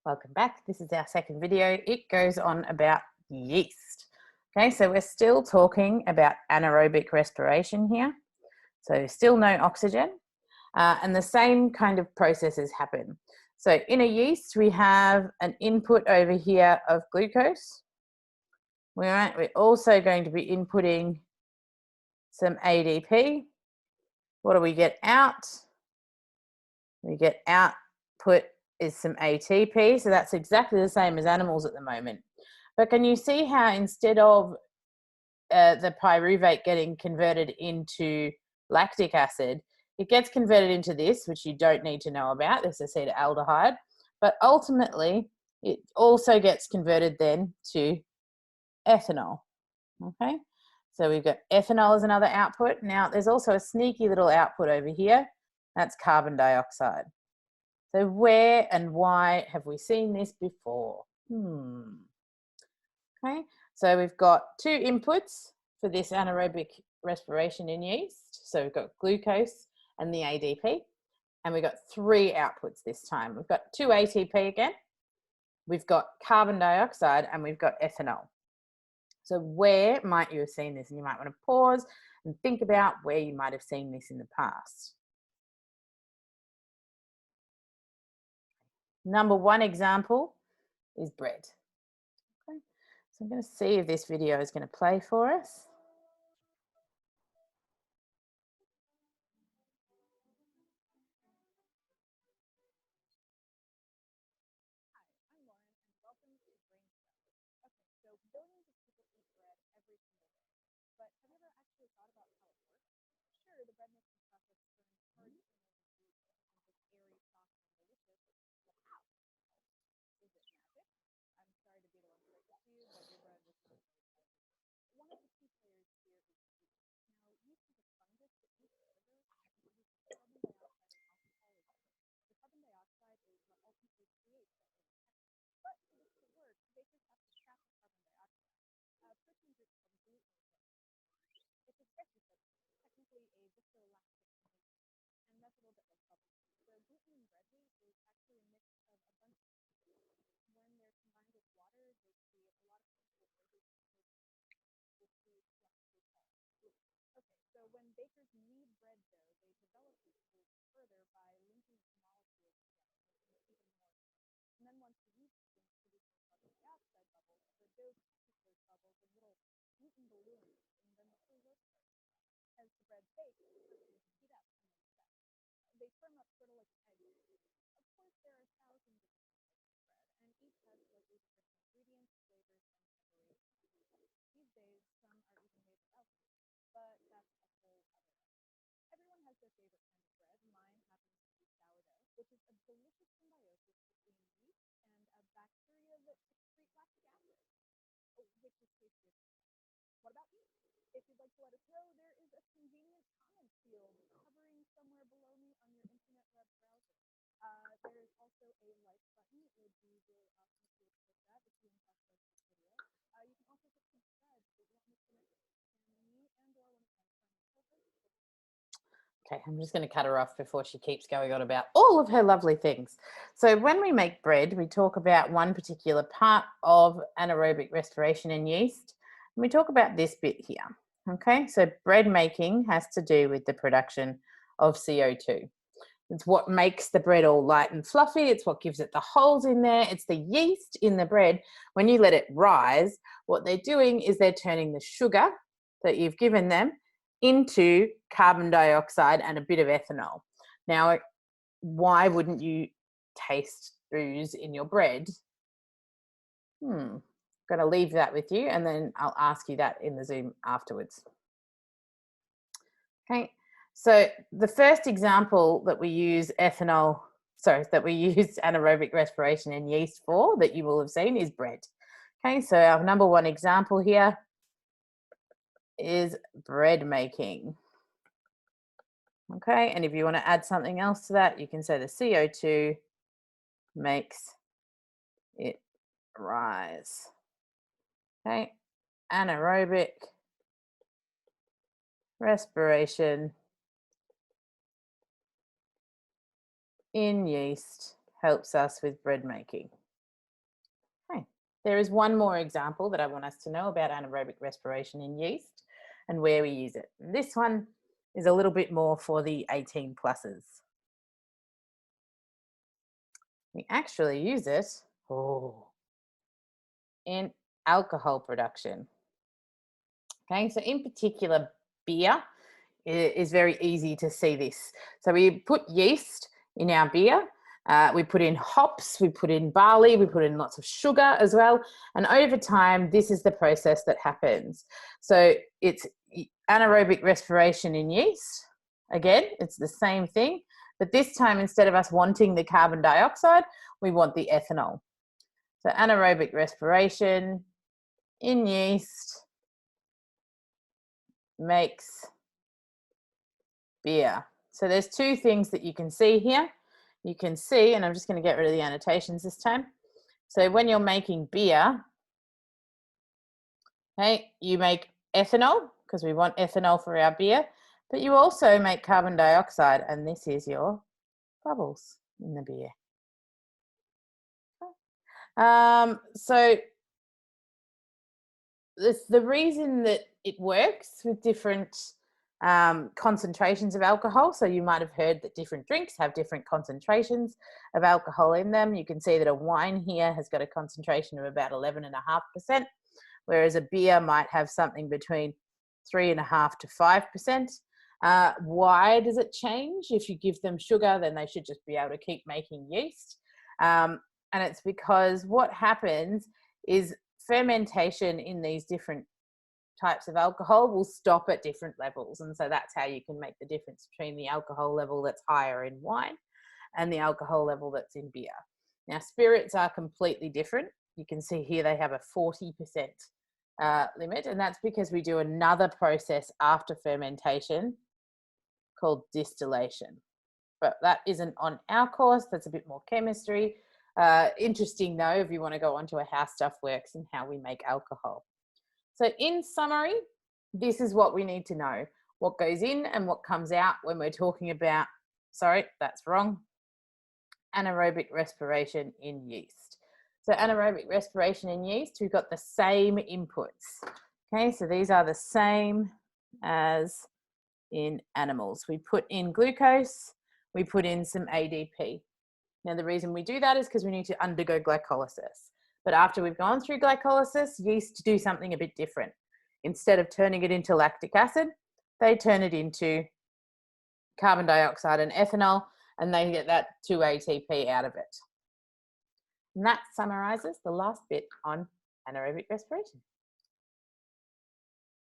Welcome back. This is our second video. It goes on about yeast. Okay, so we're still talking about anaerobic respiration here. So still no oxygen, and the same kind of processes happen. So in a yeast, we have an input over here of glucose. We're also going to be inputting some ADP. What do we get out? We get output is some ATP, so that's exactly the same as animals at the moment. But can you see how instead of the pyruvate getting converted into lactic acid, it gets converted into this, which you don't need to know about, this acetaldehyde, but ultimately it also gets converted then to ethanol, okay? So we've got ethanol as another output. Now there's also a sneaky little output over here, that's carbon dioxide. So where and why have we seen this before? Okay, so we've got two inputs for this anaerobic respiration in yeast. So we've got glucose and the ADP, and we've got three outputs this time. We've got two ATP again, we've got carbon dioxide, and we've got ethanol. So where might you have seen this? And you might want to pause and think about where you might have seen this in the past. Number one example is bread. Okay. So I'm going to see if this video is going to play for us. Okay, I'm just going to cut her off before she keeps going on about all of her lovely things. So when we make bread, we talk about one particular part of anaerobic respiration in yeast. And we talk about this bit here. Okay, so bread making has to do with the production of CO2. It's what makes the bread all light and fluffy. It's what gives it the holes in there. It's the yeast in the bread. When you let it rise, what they're doing is they're turning the sugar that you've given them into carbon dioxide and a bit of ethanol. Now, why wouldn't you taste booze in your bread? I'm going to leave that with you, and then I'll ask you that in the Zoom afterwards. Okay, so the first example that we use that we use anaerobic respiration in yeast for, that you will have seen, is bread. Okay, so our number one example here is bread making. Okay, and if you want to add something else to that, you can say the CO2 makes it rise. Okay, anaerobic respiration in yeast helps us with bread making. There is one more example that I want us to know about anaerobic respiration in yeast and where we use it. And this one is a little bit more for the 18 pluses. We actually use it in alcohol production. Okay, so in particular, beer is very easy to see this. So we put yeast in our beer, we put in hops, we put in barley, we put in lots of sugar as well. And over time, this is the process that happens. So it's anaerobic respiration in yeast. Again, it's the same thing, but this time, instead of us wanting the carbon dioxide, we want the ethanol. So anaerobic respiration in yeast makes beer. So there's two things that you can see here. You can see, and I'm just going to get rid of the annotations this time. So when you're making beer, okay, you make ethanol because we want ethanol for our beer, but you also make carbon dioxide, and this is your bubbles in the beer. So the reason that it works with different concentrations of alcohol. So you might have heard that different drinks have different concentrations of alcohol in them. You can see that a wine here has got a concentration of about 11.5%, whereas a beer might have something between 3.5 to 5%. Why does it change? If you give them sugar, then they should just be able to keep making yeast. And it's because what happens is fermentation in these different types of alcohol will stop at different levels, and so that's how you can make the difference between the alcohol level that's higher in wine and the alcohol level that's in beer. Now, spirits are completely different. You can see here they have a 40% limit, and that's because we do another process after fermentation called distillation, but that isn't on our course. That's a bit more chemistry. Interesting though, if you want to go on to how stuff works and how we make alcohol. So in summary, this is what we need to know. What goes in and what comes out when we're talking about, sorry, that's wrong, anaerobic respiration in yeast. So anaerobic respiration in yeast, we've got the same inputs. Okay, so these are the same as in animals. We put in glucose, we put in some ADP. Now the reason we do that is because we need to undergo glycolysis. But after we've gone through glycolysis, yeast do something a bit different. Instead of turning it into lactic acid, they turn it into carbon dioxide and ethanol, and they get that 2 ATP out of it. And that summarizes the last bit on anaerobic respiration.